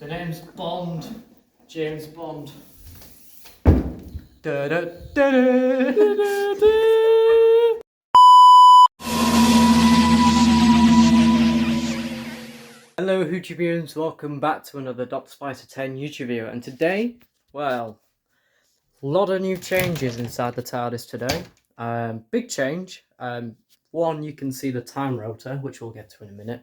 The name's Bond. James Bond. Da, da, da, da, da, da. Hello YouTubers, welcome back to another Dr. Spicer 10 YouTube video, and today, well, a lot of new changes inside the TARDIS today. Big change. One, you can see the time rotor, which we'll get to in a minute.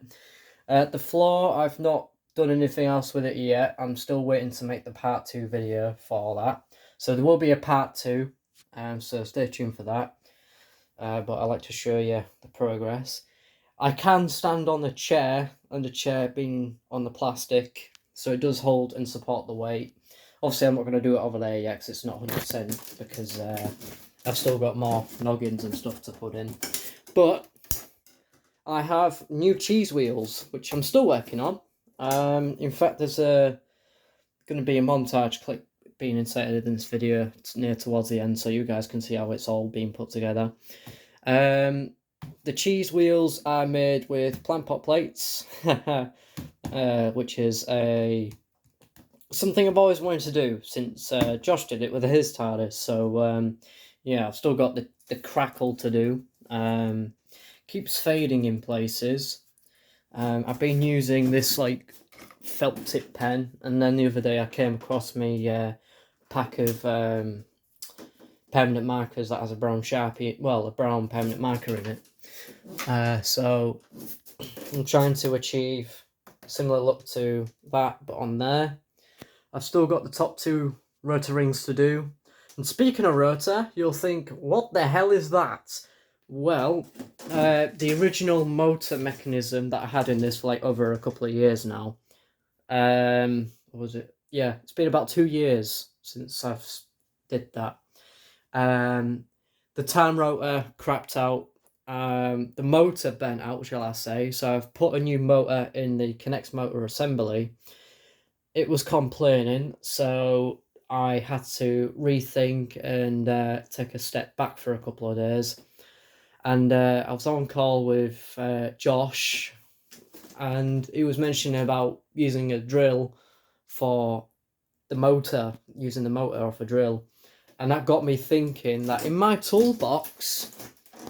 The floor, I've not done anything else with it yet. I'm still waiting to make the part 2 video for that. So there will be a part 2, so stay tuned for that. But I like to show you the progress. I can stand on the chair, and the chair being on the plastic, so it does hold and support the weight. Obviously, I'm not going to do it over there yet because it's not 100% because I've still got more noggins and stuff to put in. But I have new cheese wheels, which I'm still working on. In fact, there's going to be a montage clip being inserted in this video near towards the end, so you guys can see how it's all being put together. The cheese wheels are made with plant pot plates, which is something I've always wanted to do since Josh did it with his TARDIS. So yeah, I've still got the crackle to do. Keeps fading in places. I've been using this like felt tip pen, and then the other day I came across me pack of permanent markers that has a brown Sharpie, well, a brown permanent marker in it. So I'm trying to achieve a similar look to that, but on there. I've still got the top 2 rotor rings to do. And speaking of rotor, you'll think, what the hell is that? Well, the original motor mechanism that I had in this for like over a couple of years now. What was it? Yeah, it's been about 2 years since I've did that. The time rotor crapped out. The motor bent out, shall I say. So I've put a new motor in the Connect motor assembly. It was complaining, so I had to rethink and take a step back for a couple of days. And I was on call with Josh, and he was mentioning about using a drill for the motor, using the motor off a drill. And that got me thinking that in my toolbox,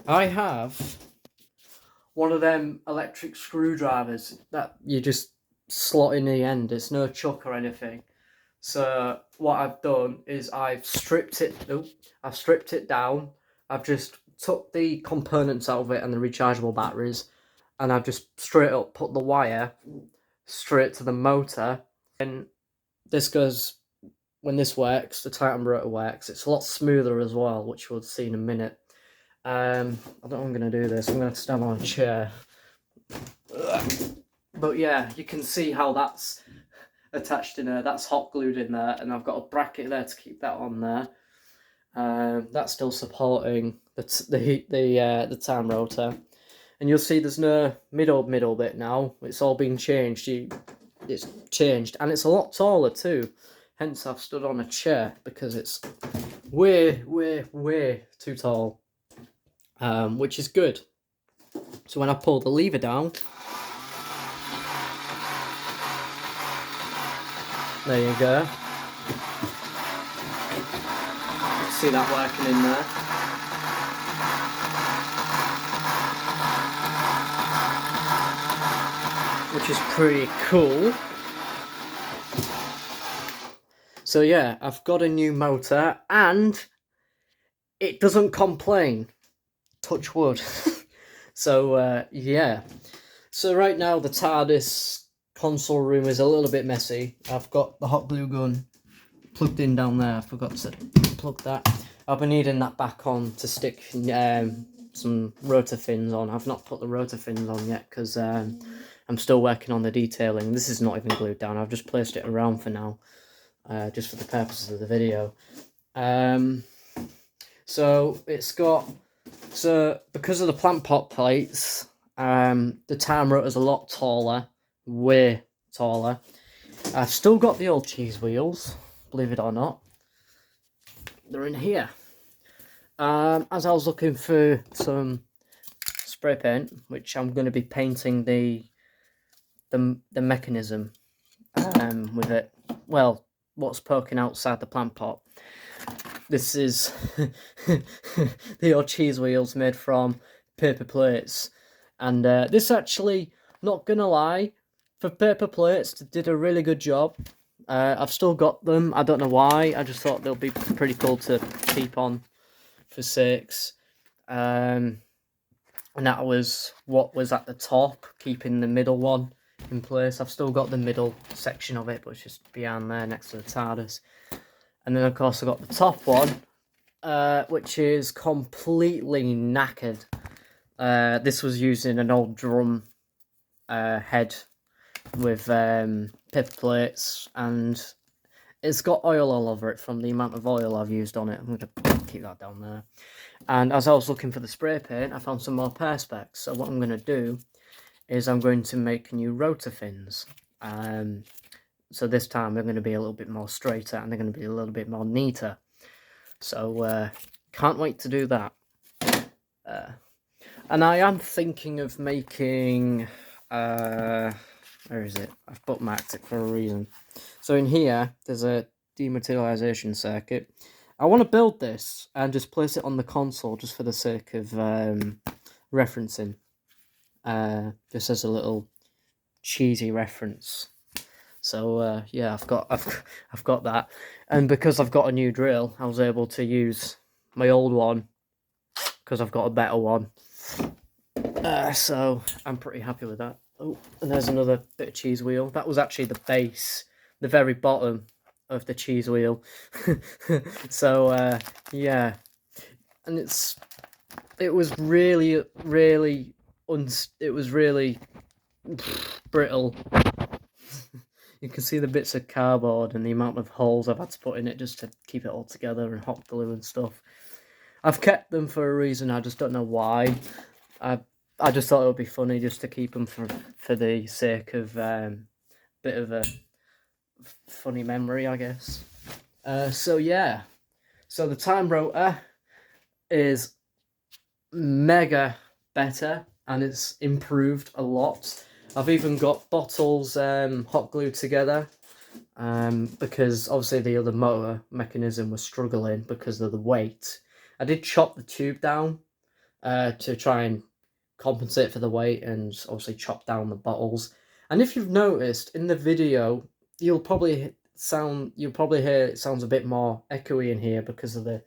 I have one of them electric screwdrivers that you just slot in the end. It's no chuck or anything. So what I've done is I've stripped it down. I've just took the components out of it and the rechargeable batteries, and I've just straight up put the wire straight to the motor. And this goes, when this works, the Titan rotor works, it's a lot smoother as well, which we'll see in a minute. I don't know how I'm going to do this. I'm going to stand on a chair. But yeah, you can see how that's attached in there. That's hot glued in there, and I've got a bracket there to keep that on there. That's still supporting the time rotor, and you'll see there's no middle bit now. It's all been changed. It's changed, and it's a lot taller too. Hence, I've stood on a chair because it's way too tall, which is good. So when I pull the lever down, there you go. See that working in there. Which is pretty cool. So yeah, I've got a new motor and it doesn't complain. Touch wood. So yeah. So right now the TARDIS console room is a little bit messy. I've got the hot glue gun plugged in down there. I forgot to plug that. I'll be needing that back on to stick some rotor fins on. I've not put the rotor fins on yet because I'm still working on the detailing. This is not even glued down. I've just placed it around for now, just for the purposes of the video. So it's got, so because of the plant pot plates, the time rotor is a lot taller, way taller. I've still got the old cheese wheels, believe it or not. They're in here. As I was looking for some spray paint, which I'm going to be painting the mechanism with it. Well, what's poking outside the plant pot. This is the old cheese wheels made from paper plates. And this actually, not gonna lie, for paper plates, did a really good job. I've still got them. I don't know why. I just thought they'll be pretty cool to keep on for sakes. And that was what was at the top, keeping the middle one in place. I've still got the middle section of it, but it's just behind there next to the TARDIS. And then, of course, I've got the top one, which is completely knackered. This was using an old drum head with paper plates, and it's got oil all over it from the amount of oil I've used on it. I'm going to keep that down there. And as I was looking for the spray paint, I found some more perspex. So what I'm going to do is I'm going to make new rotor fins. So this time they're going to be a little bit more straighter and they're going to be a little bit more neater. So can't wait to do that. And I am thinking of making... where is it? I've bookmarked it for a reason. So in here, there's a dematerialization circuit. I want to build this and just place it on the console just for the sake of referencing. Just as a little cheesy reference. So yeah, I've got that, and because I've got a new drill, I was able to use my old one because I've got a better one. So I'm pretty happy with that. Oh, and there's another bit of cheese wheel. That was actually the base, the very bottom of the cheese wheel. So yeah, and it was really brittle. You can see the bits of cardboard and the amount of holes I've had to put in it just to keep it all together, and hot glue and stuff. I've kept them for a reason, I just don't know why. I just thought it would be funny just to keep them for the sake of bit of a funny memory, I guess. So yeah, so the time rotor is mega better and it's improved a lot. I've even got bottles hot glued together because obviously the other motor mechanism was struggling because of the weight. I did chop the tube down to try and compensate for the weight, and obviously chop down the bottles. And if you've noticed in the video, you'll probably hear it sounds a bit more echoey in here because of the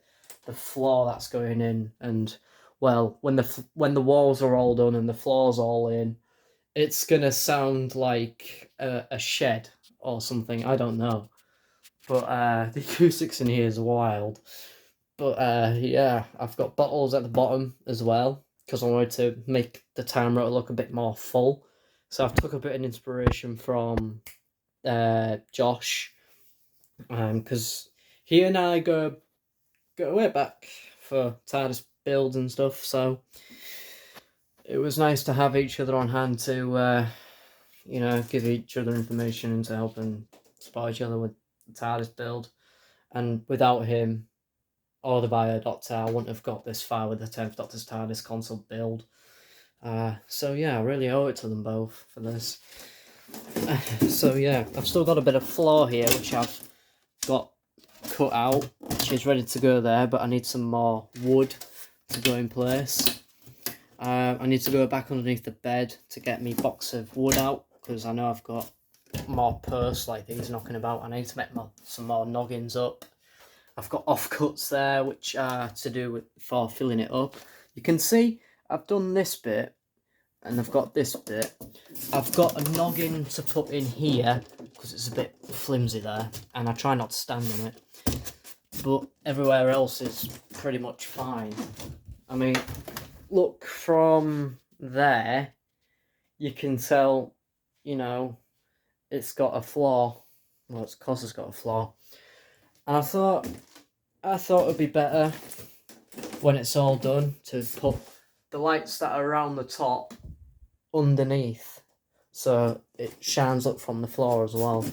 floor that's going in. And well, when the walls are all done and the floor's all in, it's gonna sound like a shed or something. I don't know, but the acoustics in here is wild. But yeah, I've got bottles at the bottom as well because I wanted to make the time rotor look a bit more full. So I've took a bit of inspiration from Josh, because he and I go way back for TARDIS builds and stuff. So it was nice to have each other on hand to, you know, give each other information and to help and support each other with the TARDIS build. And without him or the Bio Doctor, I wouldn't have got this far with the 10th Doctor's TARDIS console build. So yeah, I really owe it to them both for this. So yeah, I've still got a bit of floor here, which I've got cut out, which is ready to go there, but I need some more wood to go in place. I need to go back underneath the bed to get me box of wood out, because I know I've got more posts like these knocking about. I need to make some more noggins up. I've got offcuts there, which are to do with for filling it up. You can see I've done this bit, and I've got this bit. I've got a noggin to put in here, because it's a bit flimsy there, and I try not to stand on it. But everywhere else is pretty much fine. I mean, look from there, you can tell, you know, it's got a flaw. Well, it's because it's got a flaw. And I thought it would be better when it's all done to put the lights that are around the top underneath, so it shines up from the floor as well.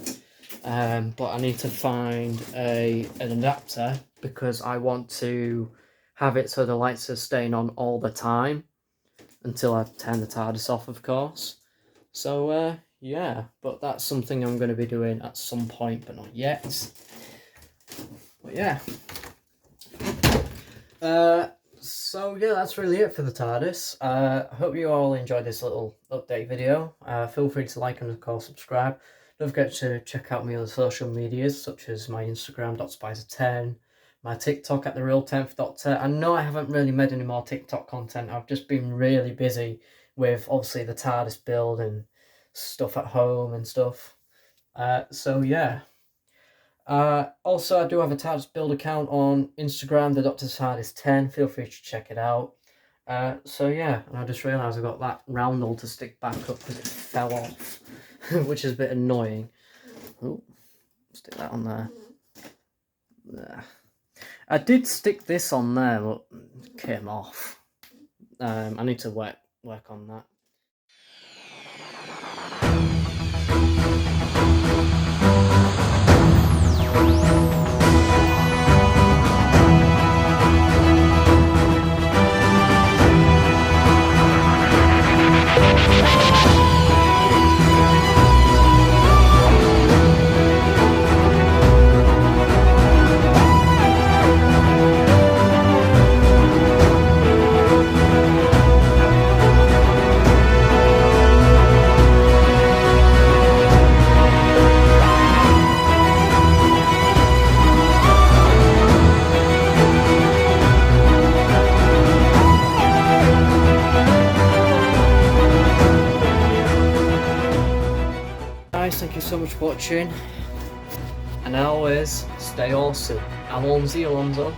But I need to find an adapter, because I want to have it so the lights are staying on all the time until I turn the TARDIS off, of course. So yeah, but that's something I'm going to be doing at some point, but not yet. But yeah. So yeah, that's really it for the TARDIS. I hope you all enjoyed this little update video. Feel free to like and of course subscribe. Don't forget to check out my other social medias, such as my Instagram .spicer10, my TikTok at thereal10th.ter. I know I haven't really made any more TikTok content. I've just been really busy with obviously the TARDIS build and stuff at home and stuff. So yeah. Also, I do have a TARDIS build account on Instagram, the Dr. TARDIS10. Feel free to check it out. So yeah, and I just realised I got that roundel to stick back up because it fell off, which is a bit annoying. Oh, stick that on there. There. I did stick this on there, but it came off. I need to work on that. Guys, thank you so much for watching, and always stay awesome. Alonso.